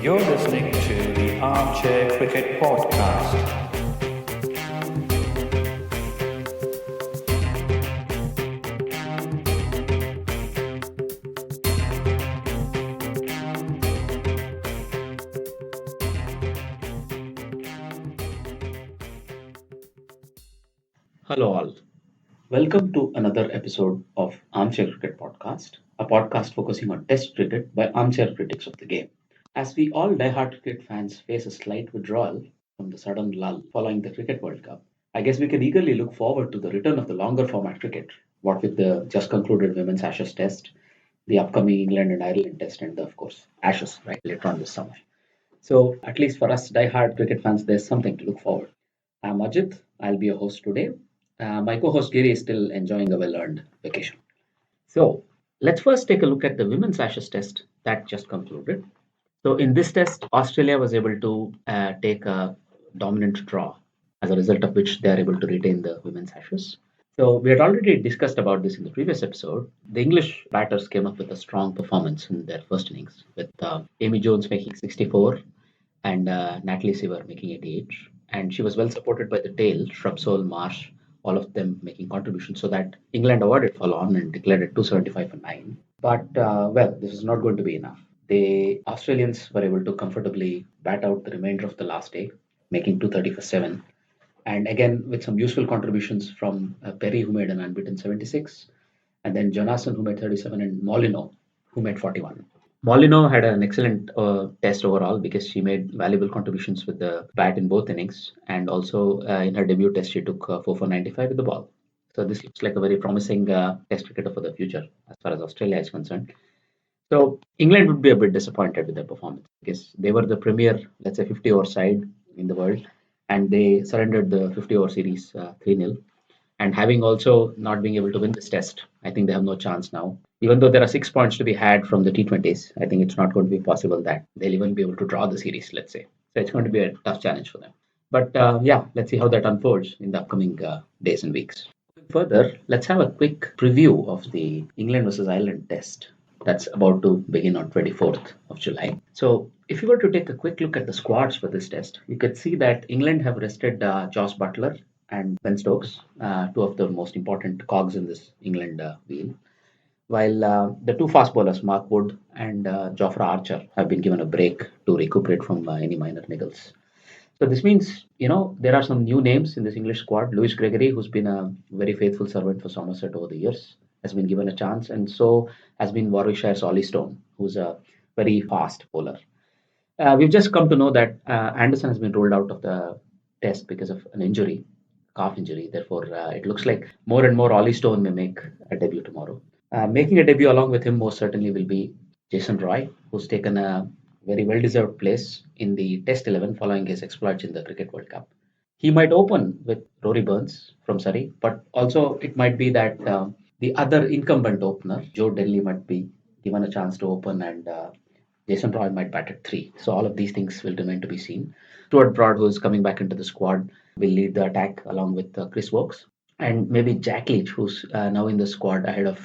You're listening to the Armchair Cricket Podcast. Hello, all. Welcome to another episode of Armchair Cricket Podcast, a podcast focusing on Test cricket by armchair critics of the game. As we all die-hard cricket fans face a slight withdrawal from the sudden lull following the Cricket World Cup, I guess we can eagerly look forward to the return of the longer format cricket, what with the just concluded Women's Ashes Test, the upcoming England and Ireland Test, and of course, Ashes right later on this summer. So, at least for us die-hard cricket fans, there's something to look forward. I'm Ajit. I'll be your host today. My co-host Giri is still enjoying a well-earned vacation. So let's first take a look at the women's Ashes test that just concluded. So in this test, Australia was able to take a dominant draw, as a result of which they are able to retain the women's Ashes. So we had already discussed about this in the previous episode. The English batters came up with a strong performance in their first innings, with Amy Jones making 64 and Natalie Seaver making 88. And she was well supported by the tail, Shrubsole, Marsh, all of them making contributions, so that England avoided fall on and declared it 275 for 9. But well, this is not going to be enough. The Australians were able to comfortably bat out the remainder of the last day, making 230 for 7. And again, with some useful contributions from Perry, who made an unbeaten 76, and then Jonathan, who made 37, and Molino, who made 41. Molino had an excellent test overall because she made valuable contributions with the bat in both innings, and also in her debut test she took 4 for 95 with the ball. So this looks like a very promising test cricketer for the future as far as Australia is concerned. So England would be a bit disappointed with their performance because they were the premier, let's say, 50-over side in the world, and they surrendered the 50-over series 3-0. And having also not being able to win this test, I think they have no chance now. Even though there are 6 points to be had from the T20s, I think it's not going to be possible that they'll even be able to draw the series, let's say. So it's going to be a tough challenge for them. But yeah, let's see how that unfolds in the upcoming days and weeks. Further, let's have a quick preview of the England versus Ireland test that's about to begin on 24th of July. So if you were to take a quick look at the squads for this test, you could see that England have rested Josh Butler and Ben Stokes, two of the most important cogs in this England wheel. While the two fast bowlers, Mark Wood and Jofra Archer, have been given a break to recuperate from any minor niggles. So this means, there are some new names in this English squad. Lewis Gregory, who's been a very faithful servant for Somerset over the years, has been given a chance, and so has been Warwickshire's Ollie Stone, who's a very fast bowler. We've just come to know that Anderson has been ruled out of the test because of an injury, calf injury. Therefore, it looks like more and more Ollie Stone may make a debut tomorrow. Making a debut along with him most certainly will be Jason Roy, who's taken a very well-deserved place in the Test 11 following his exploits in the Cricket World Cup. He might open with Rory Burns from Surrey, but also it might be that the other incumbent opener, Joe Delhi, might be given a chance to open, and Jason Roy might bat at 3. So all of these things will remain to be seen. Stuart Broad, who is coming back into the squad, will lead the attack along with Chris Wokes. And maybe Jack Leach, who's now in the squad ahead of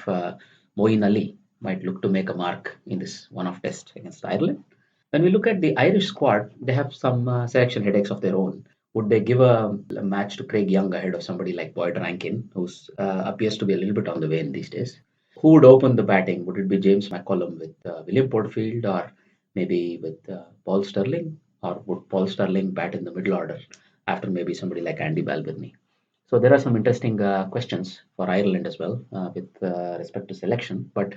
Moeen Ali, might look to make a mark in this one-off test against Ireland. When we look at the Irish squad, they have some selection headaches of their own. Would they give a match to Craig Young ahead of somebody like Boyd Rankin, who appears to be a little bit on the wane these days? Who would open the batting? Would it be James McCollum with William Porterfield, or maybe with Paul Sterling? Or would Paul Sterling bat in the middle order after maybe somebody like Andy Balbirnie? So there are some interesting questions for Ireland as well with respect to selection. But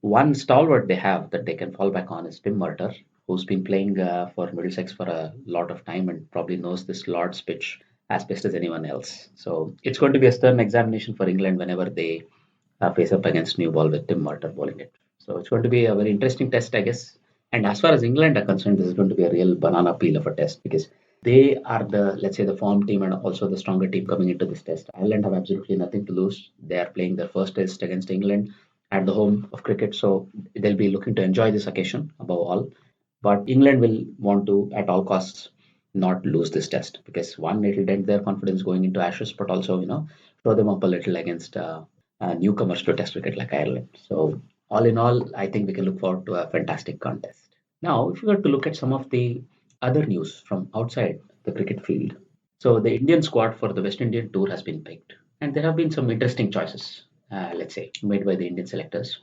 one stalwart they have that they can fall back on is Tim Murter, who's been playing for Middlesex for a lot of time and probably knows this Lord's pitch as best as anyone else. So it's going to be a stern examination for England whenever they face up against new ball with Tim Murter bowling it. So it's going to be a very interesting test, I guess. And as far as England are concerned, this is going to be a real banana peel of a test because they are let's say, the form team and also the stronger team coming into this test. Ireland have absolutely nothing to lose. They are playing their first test against England at the home of cricket, so they'll be looking to enjoy this occasion above all. But England will want to, at all costs, not lose this test because one, it'll dent their confidence going into Ashes, but also, throw them up a little against newcomers to test cricket like Ireland. So all in all, I think we can look forward to a fantastic contest. Now, if you were to look at some of the other news from outside the cricket field, so the Indian squad for the West Indian tour has been picked, and there have been some interesting choices, let's say, made by the Indian selectors.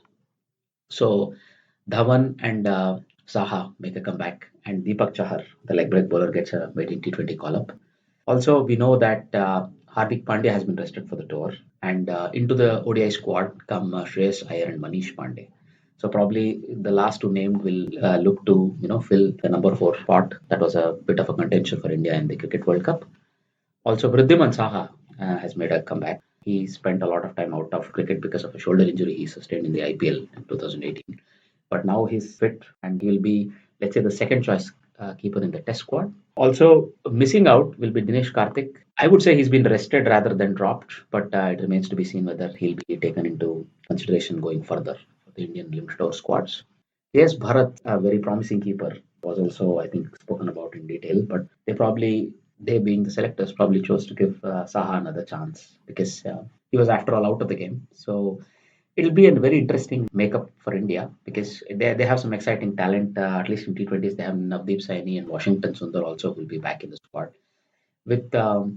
So Dhawan and Saha make a comeback, and Deepak Chahar, the leg break bowler, gets a maiden T20 call up. Also, we know that Hardik Pandya has been rested for the tour, and into the ODI squad come Shreyas Iyer and Manish Pandey. So probably the last two named will look to fill the number four spot. That was a bit of a contention for India in the Cricket World Cup. Also, Vriddhiman Saha has made a comeback. He spent a lot of time out of cricket because of a shoulder injury he sustained in the IPL in 2018. But now he's fit and he will be, let's say, the second choice keeper in the Test squad. Also, missing out will be Dinesh Karthik. I would say he's been rested rather than dropped, but it remains to be seen whether he'll be taken into consideration going further for the Indian limited over squads. Yes, Bharat, a very promising keeper, was also, I think, spoken about in detail, but they being the selectors, probably chose to give Saha another chance because he was, after all, out of the game. So it'll be a very interesting makeup for India because they have some exciting talent, at least in T20s. They have Navdeep Saini and Washington Sundar also will be back in the squad. With the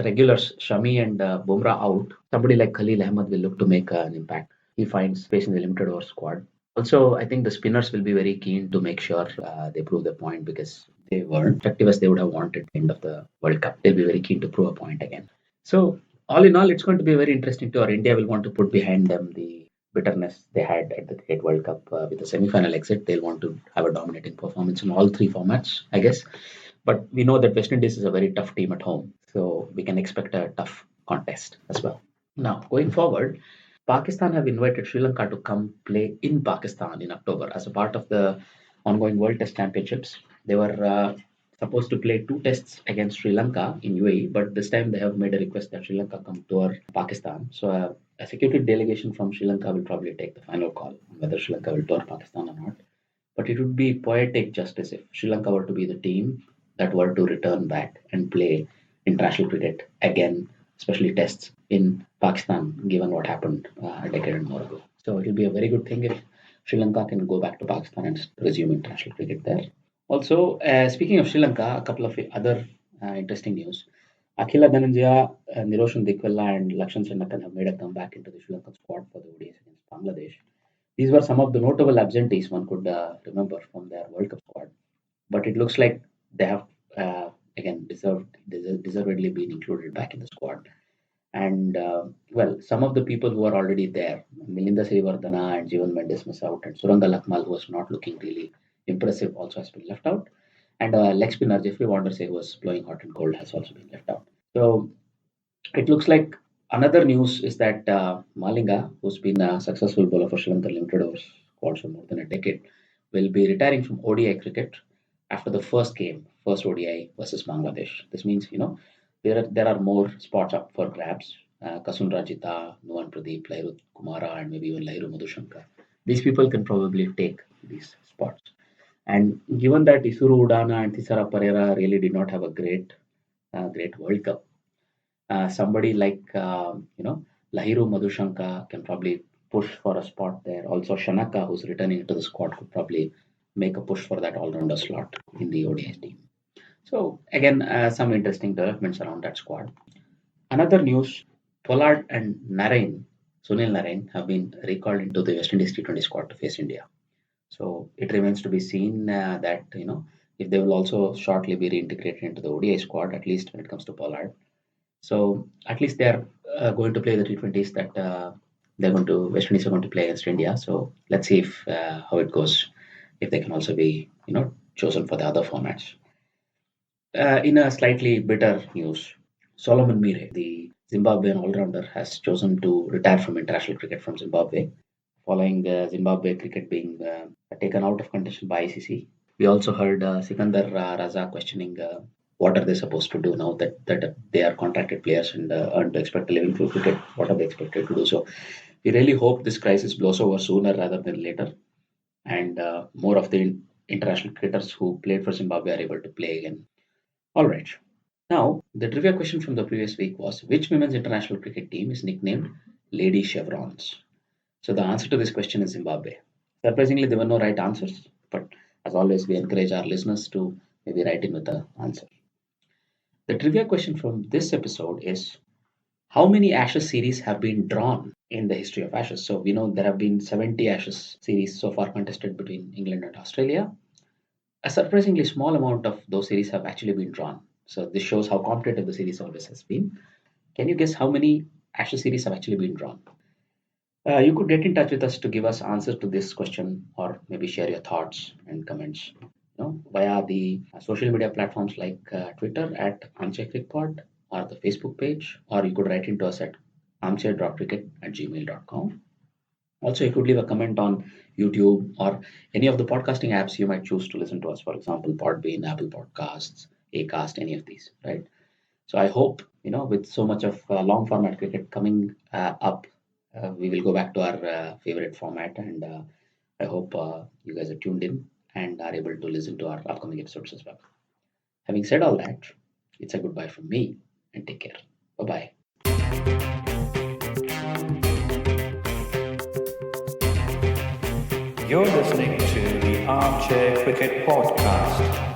regulars Shami and Bumrah out, somebody like Khalil Ahmed will look to make an impact. He finds space in the limited over squad. Also, I think the spinners will be very keen to make sure they prove their point because they weren't effective as they would have wanted at the end of the World Cup. They'll be very keen to prove a point again. So, all in all, it's going to be a very interesting tour. India will want to put behind them the bitterness they had at the Cricket World Cup with the semi-final exit. They'll want to have a dominating performance in all three formats, I guess. But we know that West Indies is a very tough team at home, so we can expect a tough contest as well. Now, going forward, Pakistan have invited Sri Lanka to come play in Pakistan in October as a part of the ongoing World Test Championships. They were supposed to play two tests against Sri Lanka in UAE, but this time they have made a request that Sri Lanka come tour Pakistan. So a security delegation from Sri Lanka will probably take the final call on whether Sri Lanka will tour Pakistan or not. But it would be poetic justice if Sri Lanka were to be the team that were to return back and play international cricket again, especially tests in Pakistan, given what happened a decade and more ago. So it will be a very good thing if Sri Lanka can go back to Pakistan and resume international cricket there. Also, speaking of Sri Lanka, a couple of other interesting news. Akila Dhananjaya, Niroshan Dickwella, and Lakshan Sandakan have made a comeback into the Sri Lankan squad for the ODIs against Bangladesh. These were some of the notable absentees one could remember from their World Cup squad. But it looks like they have again deservedly been included back in the squad. And well, some of the people who are already there, Milinda Srivardhana and Jeevan Mendes miss out, and Suranga Lakmal, who was not looking really impressive, also has been left out. And leg spinner Jeffrey Wandersay, who was blowing hot and cold, has also been left out. So it looks like another news is that Malinga, who's been a successful bowler for Sri Lanka limited overs squad for more than a decade, will be retiring from ODI cricket after the first game, first ODI versus Bangladesh. This means there are more spots up for grabs. Kasun Rajita, Nuwan Pradeep, Lairu Kumara, and maybe even Lairu Madhushankar. These people can probably take these spots. And given that Isuru Udana and Thisara Pereira really did not have a great World Cup, somebody like Lahiru Madhushanka can probably push for a spot there. Also, Shanaka, who's returning into the squad, could probably make a push for that all-rounder slot in the ODI team. So again, some interesting developments around that squad. Another news: Pollard and Narine, Sunil Narine, have been recalled into the West Indies T20 squad to face India. So it remains to be seen that if they will also shortly be reintegrated into the ODI squad, at least when it comes to Pollard. So at least they're going to play the T20s that West Indies are going to play against India. So let's see if how it goes. If they can also be chosen for the other formats. In a slightly bitter news, Solomon Mire, the Zimbabwean all-rounder, has chosen to retire from international cricket from Zimbabwe, following Zimbabwe cricket being taken out of contention by ICC. We also heard Sikandar Raza questioning what are they supposed to do now that they are contracted players and earn to expect a living through cricket. What are they expected to do? So we really hope this crisis blows over sooner rather than later, and more of the international cricketers who played for Zimbabwe are able to play again. All right. Now, the trivia question from the previous week was which women's international cricket team is nicknamed Lady Chevrons? So the answer to this question is Zimbabwe. Surprisingly, there were no right answers, but As always, we encourage our listeners to maybe write in with the answer. The trivia question from this episode is, how many Ashes series have been drawn in the history of Ashes? So we know there have been 70 Ashes series so far contested between England and Australia. A surprisingly small amount of those series have actually been drawn. So this shows how competitive the series always has been. Can you guess how many Ashes series have actually been drawn? You could get in touch with us to give us answers to this question, or maybe share your thoughts and comments, via the social media platforms like Twitter at armchair.cricket, or the Facebook page, or you could write into us at armchair.cricket@gmail.com. Also, you could leave a comment on YouTube or any of the podcasting apps you might choose to listen to us. For example, Podbean, Apple Podcasts, Acast, any of these, right? So I hope, with so much of long format cricket coming up, we will go back to our favorite format. And I hope you guys are tuned in and are able to listen to our upcoming episodes as well. Having said all that, it's a goodbye from me, and take care. Bye bye. You're listening to the Armchair Cricket Podcast.